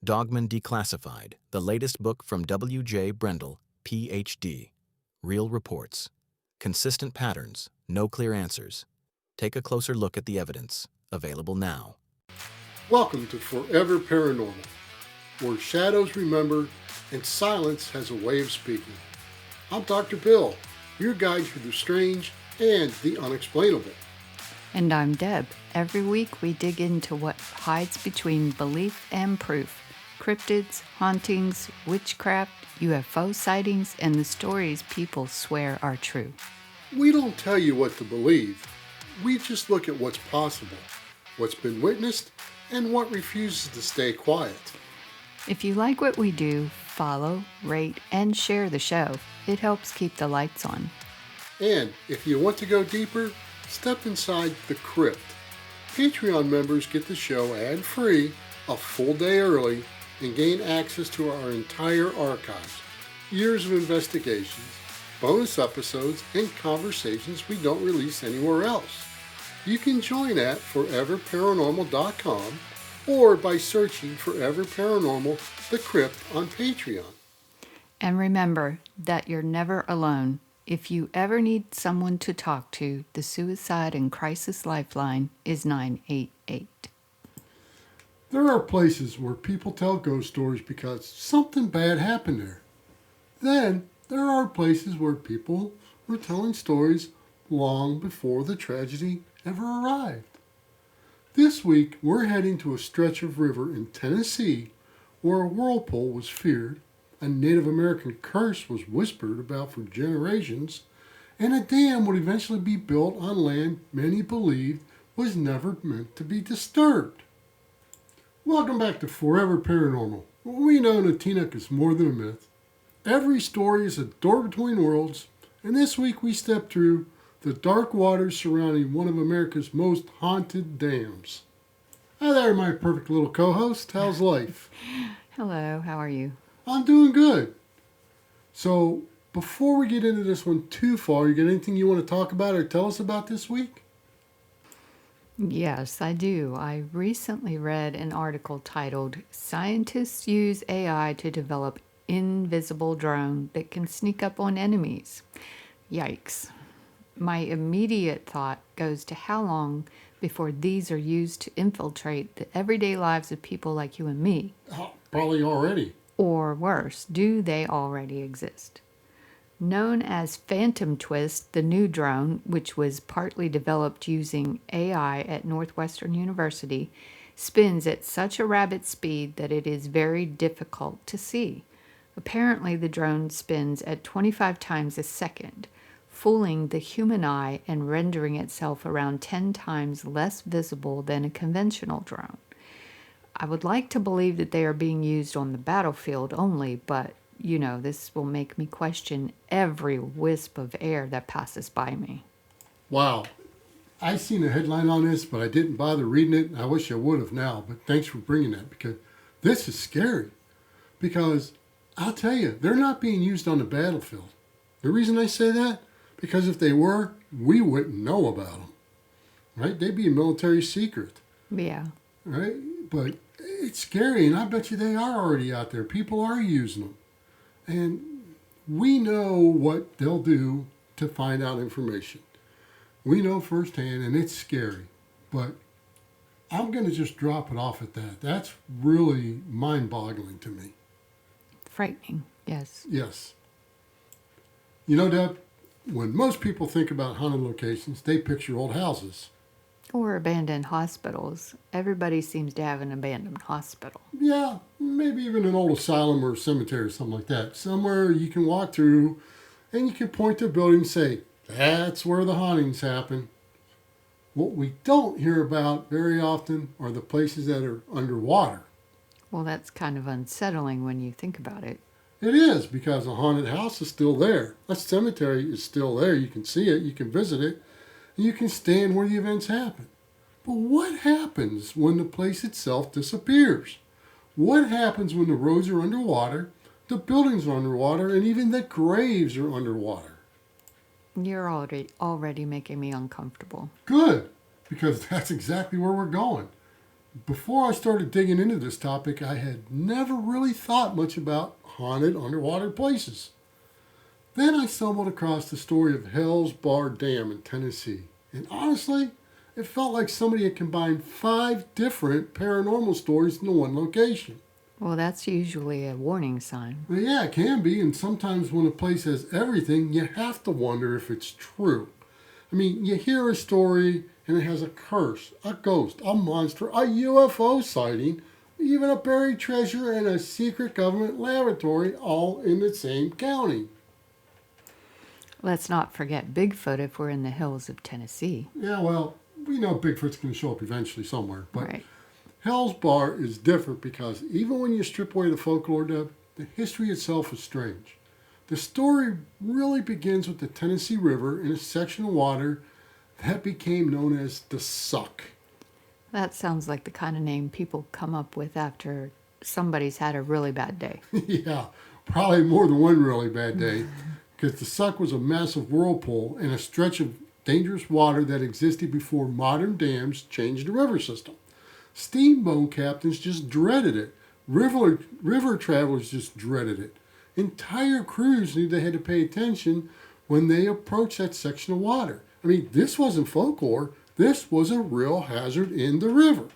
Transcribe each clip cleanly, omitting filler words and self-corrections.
Dogman Declassified, the latest book from W.J. Brendel, Ph.D. Real reports. Consistent patterns, no clear answers. Take a closer look at the evidence. Available now. Welcome to Forever Paranormal, where shadows remember and silence has a way of speaking. I'm Dr. Bill, your guide through the strange and the unexplainable. And I'm Deb. Every week we dig into what hides between belief and proof. Cryptids, hauntings, witchcraft, UFO sightings, and the stories people swear are true. We don't tell you what to believe. We just look at what's possible, what's been witnessed, and what refuses to stay quiet. If you like what we do, follow, rate, and share the show. It helps keep the lights on. And if you want to go deeper, step inside the crypt. Patreon members get the show ad-free a full day early and gain access to our entire archives, years of investigations, bonus episodes, and conversations we don't release anywhere else. You can join at foreverparanormal.com or by searching Forever Paranormal The Crypt on Patreon. And remember that you're never alone. If you ever need someone to talk to, the Suicide and Crisis Lifeline is 988. There are places where people tell ghost stories because something bad happened there. Then there are places where people were telling stories long before the tragedy ever arrived. This week we're heading to a stretch of river in Tennessee where a whirlpool was feared, a Native American curse was whispered about for generations, and a dam would eventually be built on land many believed was never meant to be disturbed. Welcome back to Forever Paranormal. We know Natinak is more than a myth. Every story is a door between worlds, and this week we step through the dark waters surrounding one of America's most haunted dams. Hi there, my perfect little co-host. How's life? Hello, how are you? I'm doing good. So, before we get into this one too far, you got anything you want to talk about or tell us about this week? Yes, I do. I recently read an article titled, "Scientists Use AI to Develop Invisible Drone That Can Sneak Up on Enemies." Yikes. My immediate thought goes to how long before these are used to infiltrate the everyday lives of people like you and me. Oh, probably already. Or worse, do they already exist? Known as Phantom Twist, the new drone, which was partly developed using AI at Northwestern University, spins at such a rapid speed that it is very difficult to see. Apparently, the drone spins at 25 times a second, fooling the human eye and rendering itself around 10 times less visible than a conventional drone. I would like to believe that they are being used on the battlefield only, but this will make me question every wisp of air that passes by me. Wow. I seen a headline on this, but I didn't bother reading it. I wish I would have now, but thanks for bringing that because this is scary. Because I'll tell you, they're not being used on the battlefield. The reason I say that, because if they were, we wouldn't know about them. Right? They'd be a military secret. Yeah. Right? But it's scary, and I bet you they are already out there. People are using them. And we know what they'll do to find out information. We know firsthand, and it's scary. But I'm going to just drop it off at that. That's really mind-boggling to me. Frightening, yes. Yes. You know, Deb, when most people think about haunted locations, they picture old houses. Or abandoned hospitals. Everybody seems to have an abandoned hospital. Yeah, maybe even an old asylum or cemetery or something like that. Somewhere you can walk through and you can point to a building and say, that's where the hauntings happen. What we don't hear about very often are the places that are underwater. Well, that's kind of unsettling when you think about it. It is, because a haunted house is still there. A cemetery is still there. You can see it, you can visit it, and you can stand where the events happen. But what happens when the place itself disappears? What happens when the roads are underwater, the buildings are underwater, and even the graves are underwater? You're already making me uncomfortable. Good, because that's exactly where we're going. Before I started digging into this topic, I had never really thought much about haunted underwater places. Then I stumbled across the story of Hales Bar Dam in Tennessee. And honestly, it felt like somebody had combined 5 different paranormal stories into one location. Well, that's usually a warning sign. Well, yeah, it can be, and sometimes when a place has everything, you have to wonder if it's true. I mean, you hear a story and it has a curse, a ghost, a monster, a UFO sighting, even a buried treasure, and a secret government laboratory all in the same county. Let's not forget Bigfoot if we're in the hills of Tennessee. Yeah, well, we know Bigfoot's going to show up eventually somewhere, but Right. Hell's Bar is different because even when you strip away the folklore, Deb, the history itself is strange. The story really begins with the Tennessee River in a section of water that became known as the Suck. That sounds like the kind of name people come up with after somebody's had a really bad day. Yeah, probably more than one really bad day, because the Suck was a massive whirlpool and a stretch of dangerous water that existed before modern dams changed the river system. Steamboat captains just dreaded it. River travelers just dreaded it. Entire crews knew they had to pay attention when they approached that section of water. I mean, this wasn't folklore. This was a real hazard in the river.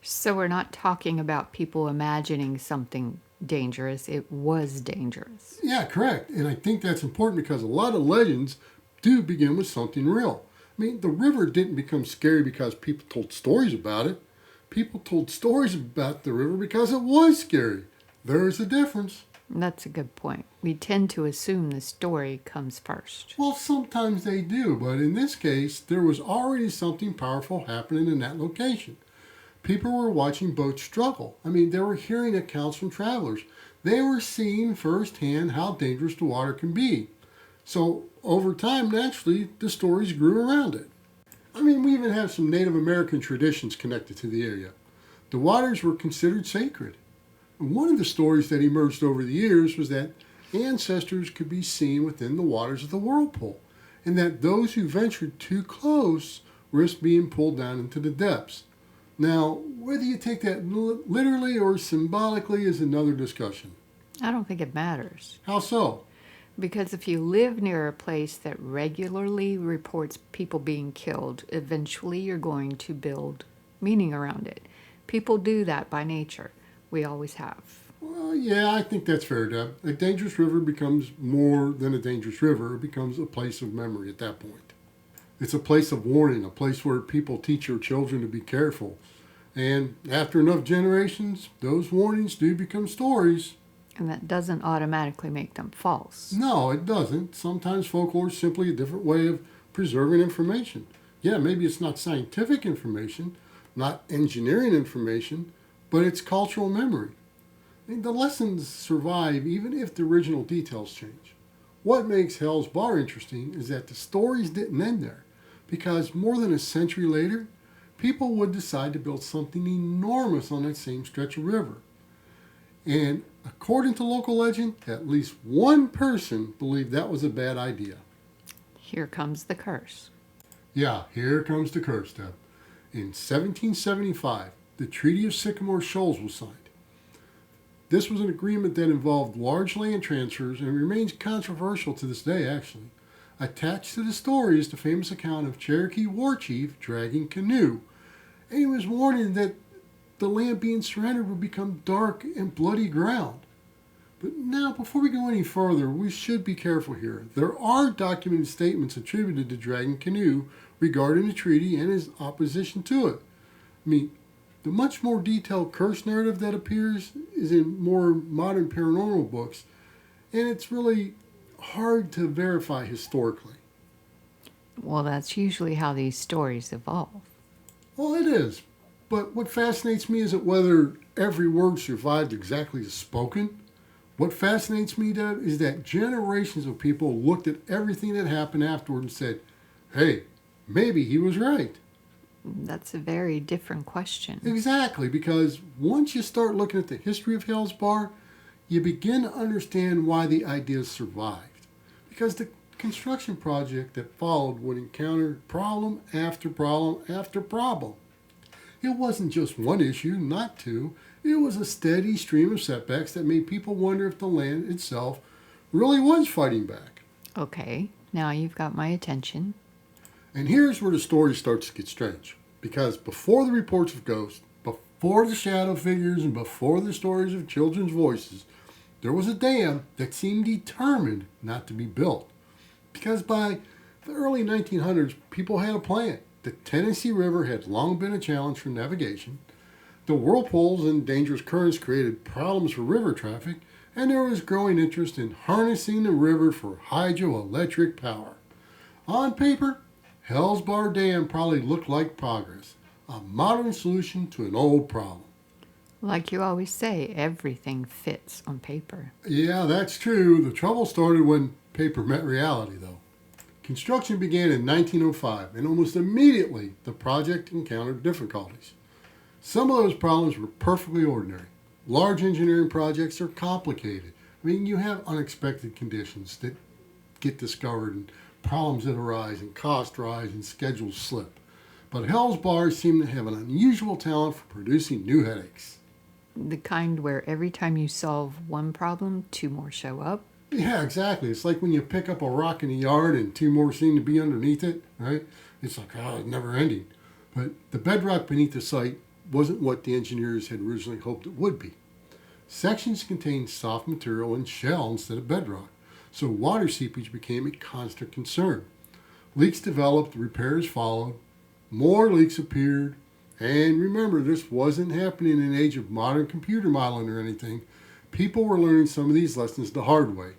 So we're not talking about people imagining something dangerous. It was dangerous. Yeah, correct. And I think that's important because a lot of legends do begin with something real. I mean, the river didn't become scary because people told stories about it. People told stories about the river because it was scary. There's a difference. That's a good point. We tend to assume the story comes first. Well, sometimes they do, but in this case, there was already something powerful happening in that location. People were watching boats struggle. I mean, they were hearing accounts from travelers. They were seeing firsthand how dangerous the water can be. So, over time, naturally, the stories grew around it. I mean, we even have some Native American traditions connected to the area. The waters were considered sacred. And one of the stories that emerged over the years was that ancestors could be seen within the waters of the whirlpool, and that those who ventured too close risked being pulled down into the depths. Now, whether you take that literally or symbolically is another discussion. I don't think it matters. How so? Because if you live near a place that regularly reports people being killed, eventually you're going to build meaning around it. People do that by nature. We always have. Well, yeah, I think that's fair, Deb. A dangerous river becomes more than a dangerous river. It becomes a place of memory at that point. It's a place of warning, a place where people teach your children to be careful. And after enough generations, those warnings do become stories. And that doesn't automatically make them false. No, it doesn't. Sometimes folklore is simply a different way of preserving information. Yeah, maybe it's not scientific information, not engineering information, but it's cultural memory. And the lessons survive even if the original details change. What makes Hell's Bar interesting is that the stories didn't end there, because more than a century later, people would decide to build something enormous on that same stretch of river. And according to local legend, at least one person believed that was a bad idea. Here comes the curse. Yeah, here comes the curse, Deb. In 1775, the Treaty of Sycamore Shoals was signed. This was an agreement that involved large land transfers and remains controversial to this day, actually. Attached to the story is the famous account of Cherokee war chief Dragging Canoe, and he was warning that the land being surrendered would become dark and bloody ground. But now, before we go any further, we should be careful here. There are documented statements attributed to Dragging Canoe regarding the treaty and his opposition to it. I mean, the much more detailed curse narrative that appears is in more modern paranormal books, and it's really hard to verify historically. Well, that's usually how these stories evolve. Well, it is. But what fascinates me isn't whether every word survived exactly as spoken. What fascinates me, Deb, is that generations of people looked at everything that happened afterward and said, hey, maybe he was right. That's a very different question. Exactly, because once you start looking at the history of Hales Bar, you begin to understand why the ideas survived. Because the construction project that followed would encounter problem after problem after problem. It wasn't just one issue, not two. It was a steady stream of setbacks that made people wonder if the land itself really was fighting back. Okay, now you've got my attention. And here's where the story starts to get strange. Because before the reports of ghosts, before the shadow figures, and before the stories of children's voices, there was a dam that seemed determined not to be built. Because by the early 1900s, people had a plan. The Tennessee River had long been a challenge for navigation. The whirlpools and dangerous currents created problems for river traffic, and there was growing interest in harnessing the river for hydroelectric power. On paper, Hales Bar Dam probably looked like progress, a modern solution to an old problem. Like you always say, everything fits on paper. Yeah, that's true. The trouble started when paper met reality, though. Construction began in 1905, and almost immediately the project encountered difficulties. Some of those problems were perfectly ordinary. Large engineering projects are complicated. I mean, you have unexpected conditions that get discovered, and problems that arise, and costs rise, and schedules slip. But Hales Bar seemed to have an unusual talent for producing new headaches. The kind where every time you solve one problem, two more show up. Yeah, exactly. It's like when you pick up a rock in the yard and two more seem to be underneath it, right? It's like, oh, it's never ending. But the bedrock beneath the site wasn't what the engineers had originally hoped it would be. Sections contained soft material and shell instead of bedrock, so water seepage became a constant concern. Leaks developed, repairs followed, more leaks appeared, and remember, this wasn't happening in an age of modern computer modeling or anything. People were learning some of these lessons the hard way.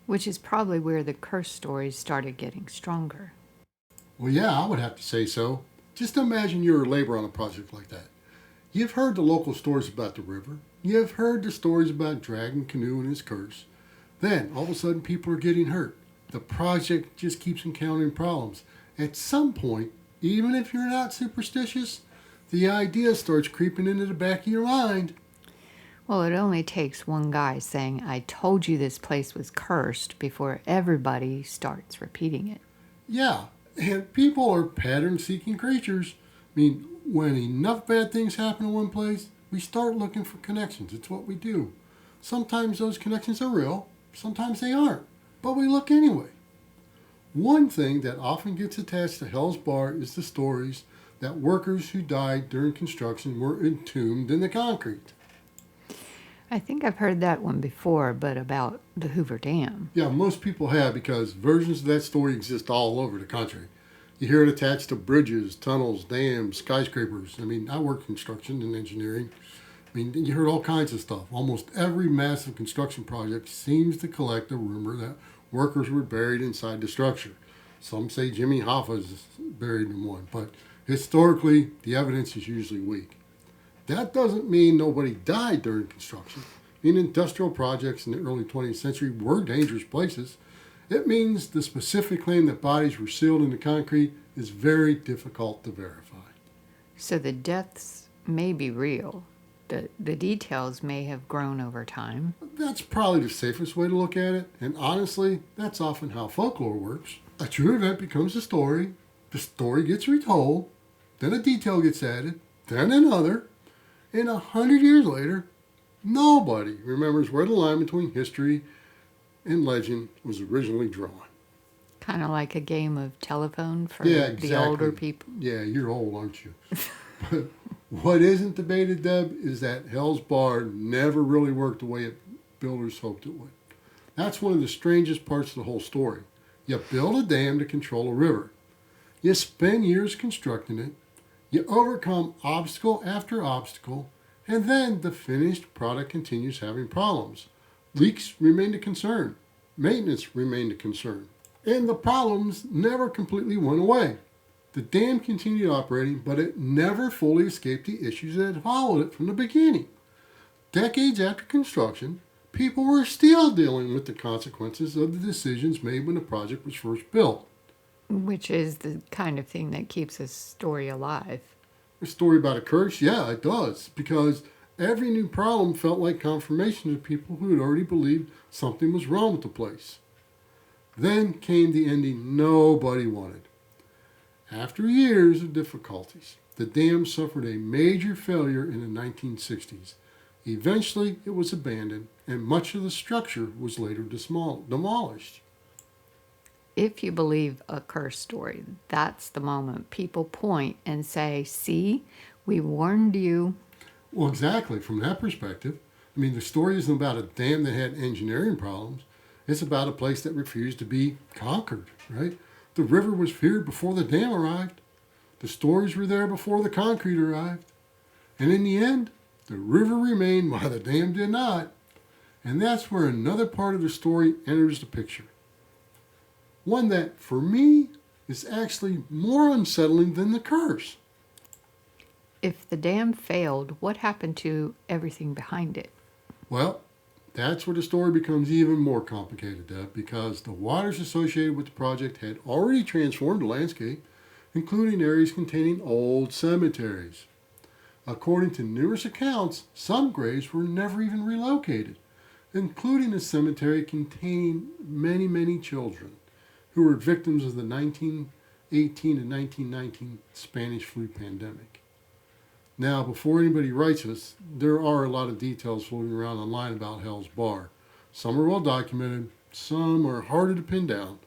Which is probably where the curse stories started getting stronger. Well, yeah, I would have to say so. Just imagine you're a laborer on a project like that. You've heard the local stories about the river. You've heard the stories about Dragging Canoe and his curse. Then, all of a sudden, people are getting hurt. The project just keeps encountering problems. At some point, even if you're not superstitious, the idea starts creeping into the back of your mind. Well, it only takes one guy saying, I told you this place was cursed, before everybody starts repeating it. Yeah, and people are pattern-seeking creatures. I mean, when enough bad things happen in one place, we start looking for connections. It's what we do. Sometimes those connections are real, sometimes they aren't, but we look anyway. One thing that often gets attached to Hales Bar is the stories that workers who died during construction were entombed in the concrete. I think I've heard that one before, but about the Hoover Dam. Yeah, most people have because versions of that story exist all over the country. You hear it attached to bridges, tunnels, dams, skyscrapers. I mean, I work construction and engineering. I mean, you heard all kinds of stuff. Almost every massive construction project seems to collect a rumor that workers were buried inside the structure. Some say Jimmy Hoffa is buried in one, but historically, the evidence is usually weak. That doesn't mean nobody died during construction. I mean, industrial projects in the early 20th century were dangerous places. It means the specific claim that bodies were sealed in the concrete is very difficult to verify. So the deaths may be real. The details may have grown over time. That's probably the safest way to look at it, and honestly, that's often how folklore works. A true event becomes a story, the story gets retold, then a detail gets added, then another, and 100 years later, nobody remembers where the line between history and legend was originally drawn. Kind of like a game of telephone for Yeah, exactly. the older people. Yeah, you're old, aren't you? But what isn't debated, Deb, is that Hales Bar never really worked the way builders hoped it would. That's one of the strangest parts of the whole story. You build a dam to control a river. You spend years constructing it. You overcome obstacle after obstacle, and then the finished product continues having problems. Leaks remained a concern. Maintenance remained a concern. And the problems never completely went away. The dam continued operating, but it never fully escaped the issues that had followed it from the beginning. Decades after construction, people were still dealing with the consequences of the decisions made when the project was first built. Which is the kind of thing that keeps a story alive. A story about a curse? Yeah, it does, because every new problem felt like confirmation to people who had already believed something was wrong with the place. Then came the ending nobody wanted. After years of difficulties, the dam suffered a major failure in the 1960s. Eventually, it was abandoned, and much of the structure was later demolished. If you believe a curse story, that's the moment people point and say, "See, we warned you." Well, exactly. From that perspective, I mean, the story isn't about a dam that had engineering problems. It's about a place that refused to be conquered, right? The river was feared before the dam arrived. The stories were there before the concrete arrived. And in the end, the river remained while the dam did not. And that's where another part of the story enters the picture. One that, for me, is actually more unsettling than the curse. If the dam failed, what happened to everything behind it? Well, that's where the story becomes even more complicated, Deb, because the waters associated with the project had already transformed the landscape, including areas containing old cemeteries. According to numerous accounts, some graves were never even relocated, including a cemetery containing many, many children who were victims of the 1918 and 1919 Spanish flu pandemic. Now, before anybody writes us, there are a lot of details floating around online about Hales Bar. Some are well documented, some are harder to pin down,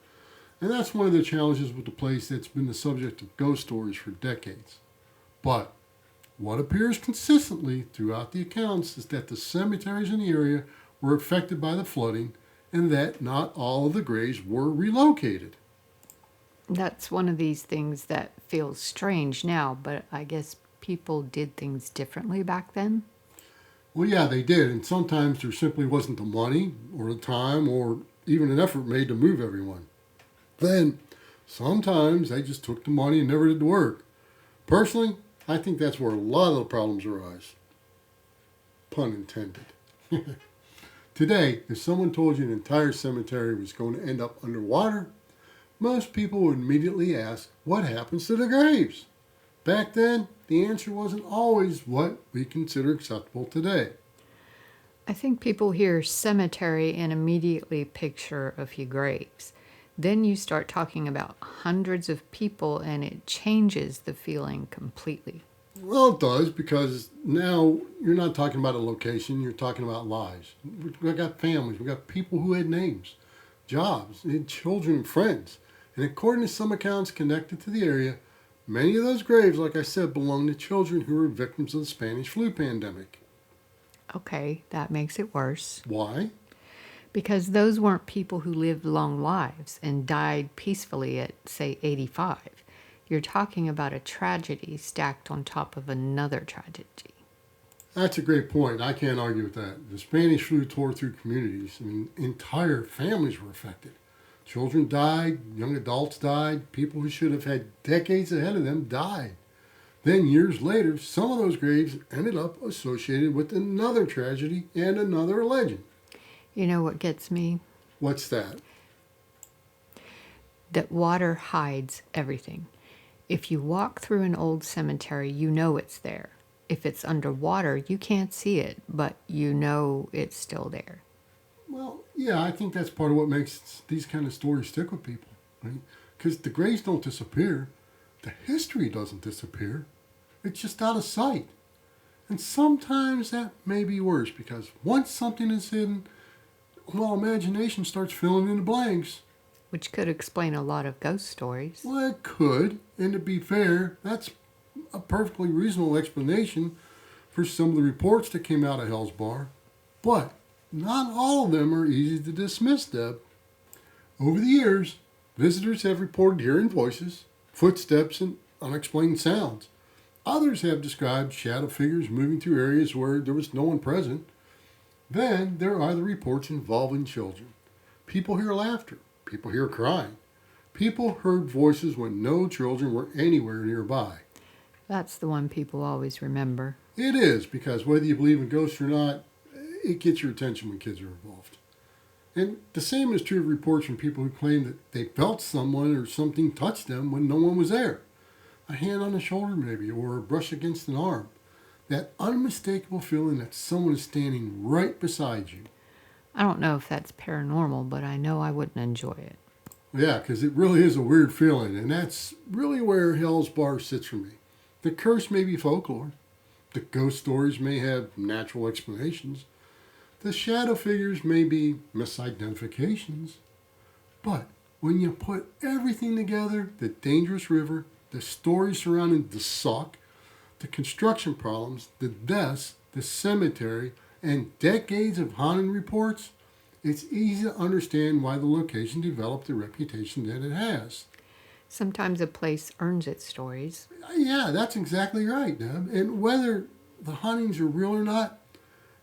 and that's one of the challenges with the place that's been the subject of ghost stories for decades. But what appears consistently throughout the accounts is that the cemeteries in the area were affected by the flooding and that not all of the graves were relocated. That's one of these things that feels strange now, but I guess people did things differently back then. Well, yeah, they did, and sometimes there simply wasn't the money or the time or even an effort made to move everyone. Then, sometimes they just took the money and never did the work. Personally, I think that's where a lot of the problems arise. Pun intended. Today, if someone told you an entire cemetery was going to end up underwater, most people would immediately ask, what happens to the graves? Back then, the answer wasn't always what we consider acceptable today. I think people hear cemetery and immediately picture a few graves. Then you start talking about hundreds of people and it changes the feeling completely. Well, it does, because now you're not talking about a location, you're talking about lives. We've got families, we've got people who had names, jobs, and children and friends. And according to some accounts connected to the area, many of those graves, like I said, belong to children who were victims of the Spanish flu pandemic. Okay, that makes it worse. Why? Because those weren't people who lived long lives and died peacefully at, say, 85. You're talking about a tragedy stacked on top of another tragedy. That's a great point. I can't argue with that. The Spanish flu tore through communities. I mean, entire families were affected. Children died, young adults died, people who should have had decades ahead of them died. Then, years later, some of those graves ended up associated with another tragedy and another legend. You know what gets me? What's that? That water hides everything. If you walk through an old cemetery, you know it's there. If it's underwater, you can't see it, but you know it's still there. Well, yeah, I think that's part of what makes these kind of stories stick with people, right? Because the graves don't disappear. The history doesn't disappear. It's just out of sight. And sometimes that may be worse, because once something is hidden, well, imagination starts filling in the blanks. Which could explain a lot of ghost stories. Well, it could, and to be fair, that's a perfectly reasonable explanation for some of the reports that came out of Hales Bar. But not all of them are easy to dismiss, Deb. Over the years, visitors have reported hearing voices, footsteps, and unexplained sounds. Others have described shadow figures moving through areas where there was no one present. Then there are the reports involving children. People hear laughter. People hear crying. People heard voices when no children were anywhere nearby. That's the one people always remember. It is, because whether you believe in ghosts or not, it gets your attention when kids are involved. And the same is true of reports from people who claim that they felt someone or something touch them when no one was there. A hand on the shoulder maybe, or a brush against an arm. That unmistakable feeling that someone is standing right beside you. I don't know if that's paranormal, but I know I wouldn't enjoy it. Yeah, because it really is a weird feeling, and that's really where Hales Bar sits for me. The curse may be folklore. The ghost stories may have natural explanations. The shadow figures may be misidentifications. But when you put everything together, the dangerous river, the stories surrounding the sock, the construction problems, the deaths, the cemetery, and decades of haunted reports, it's easy to understand why the location developed the reputation that it has. Sometimes a place earns its stories. Yeah, that's exactly right, Deb. And whether the hauntings are real or not,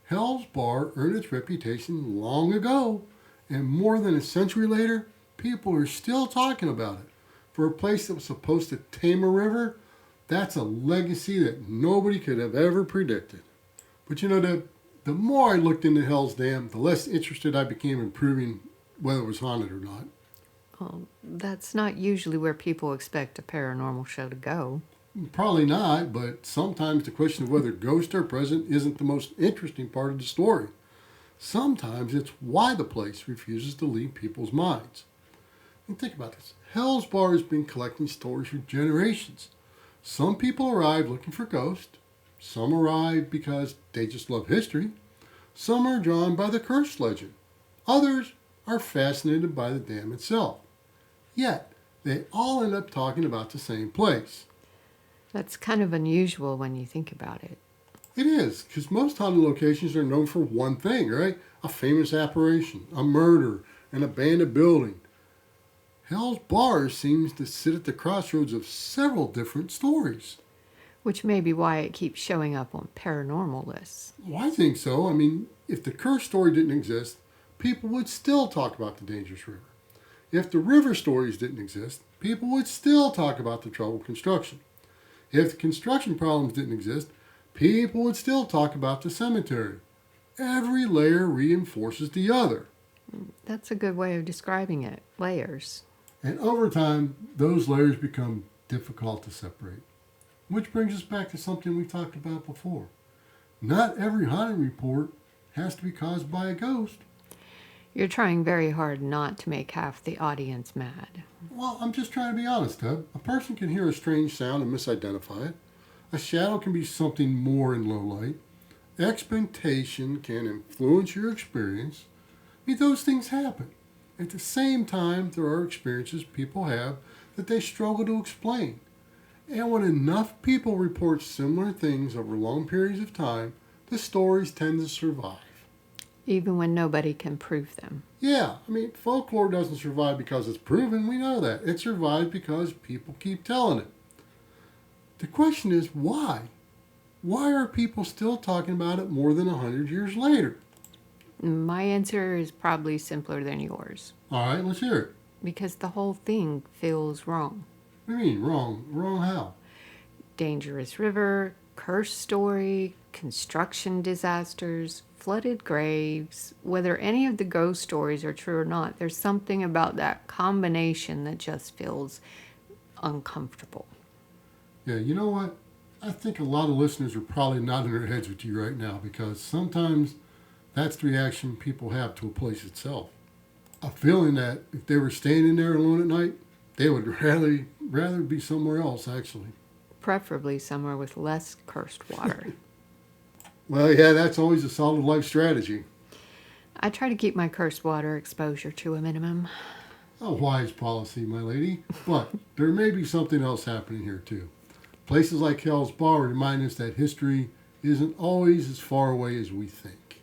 Hell's Bar earned its reputation long ago, and more than a century later, people are still talking about it. For a place that was supposed to tame a river, that's a legacy that nobody could have ever predicted. But the more I looked into Hell's Dam, the less interested I became in proving whether it was haunted or not. Well, that's not usually where people expect a paranormal show to go. Probably not, but sometimes the question of whether ghosts are present isn't the most interesting part of the story. Sometimes it's why the place refuses to leave people's minds. And think about this. Hell's Bar has been collecting stories for generations. Some people arrive looking for ghosts. Some arrive because they just love history. Some are drawn by the curse legend. Others are fascinated by the dam itself. Yet, they all end up talking about the same place. That's kind of unusual when you think about it. It is, because most haunted locations are known for one thing, right? A famous apparition, a murder, an abandoned building. Hell's Bar seems to sit at the crossroads of several different stories. Which may be why it keeps showing up on paranormal lists. Well, I think so. I mean, if the curse story didn't exist, people would still talk about the dangerous river. If the river stories didn't exist, people would still talk about the troubled construction. If the construction problems didn't exist, people would still talk about the cemetery. Every layer reinforces the other. That's a good way of describing it. Layers. And over time, those layers become difficult to separate. Which brings us back to something we talked about before. Not every haunted report has to be caused by a ghost. You're trying very hard not to make half the audience mad. Well, I'm just trying to be honest, Deb. A person can hear a strange sound and misidentify it. A shadow can be something more in low light. Expectation can influence your experience. I mean, those things happen. At the same time, there are experiences people have that they struggle to explain. And when enough people report similar things over long periods of time, the stories tend to survive. Even when nobody can prove them. Yeah, I mean, folklore doesn't survive because it's proven. We know that. It survives because people keep telling it. The question is, why? Why are people still talking about it more than 100 years later? My answer is probably simpler than yours. All right, let's hear it. Because the whole thing feels wrong. What do you mean, wrong? Wrong how? Dangerous river, curse story, construction disasters, flooded graves. Whether any of the ghost stories are true or not, there's something about that combination that just feels uncomfortable. Yeah, you know what? I think a lot of listeners are probably nodding their heads with you right now because sometimes that's the reaction people have to a place itself. A feeling that if they were staying in there alone at night, they would rather be somewhere else, actually. Preferably somewhere with less cursed water. Well, yeah, that's always a solid life strategy. I try to keep my cursed water exposure to a minimum. A wise policy, my lady. But there may be something else happening here, too. Places like Hales Bar remind us that history isn't always as far away as we think.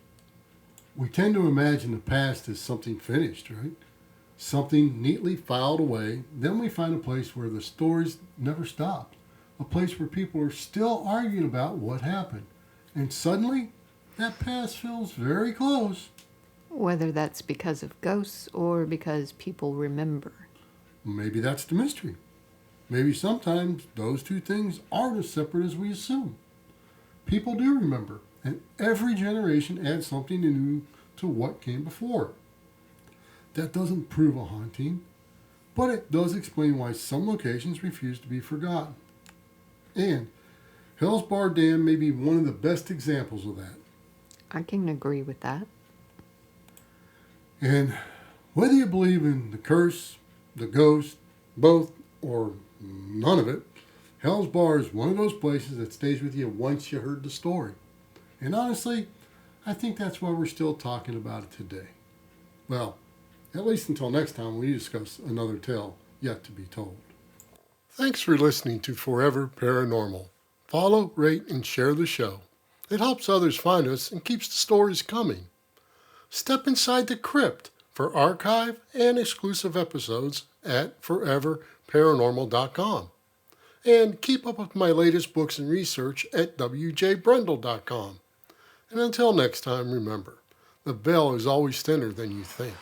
We tend to imagine the past as something finished, right? Something neatly filed away. Then we find a place where the stories never stopped. A place where people are still arguing about what happened. And suddenly, that past feels very close. Whether that's because of ghosts or because people remember. Maybe that's the mystery. Maybe sometimes those two things aren't as separate as we assume. People do remember, and every generation adds something new to what came before. That doesn't prove a haunting, but it does explain why some locations refuse to be forgotten. And Hales Bar Dam may be one of the best examples of that. I can agree with that. And whether you believe in the curse, the ghost, both, or none of it, Hales Bar is one of those places that stays with you once you heard the story. And honestly, I think that's why we're still talking about it today. Well, at least until next time we discuss another tale yet to be told. Thanks for listening to Forever Paranormal. Follow, rate, and share the show. It helps others find us and keeps the stories coming. Step inside the crypt for archive and exclusive episodes at foreverparanormal.com. And keep up with my latest books and research at wjbrendel.com. And until next time, remember, the veil is always thinner than you think.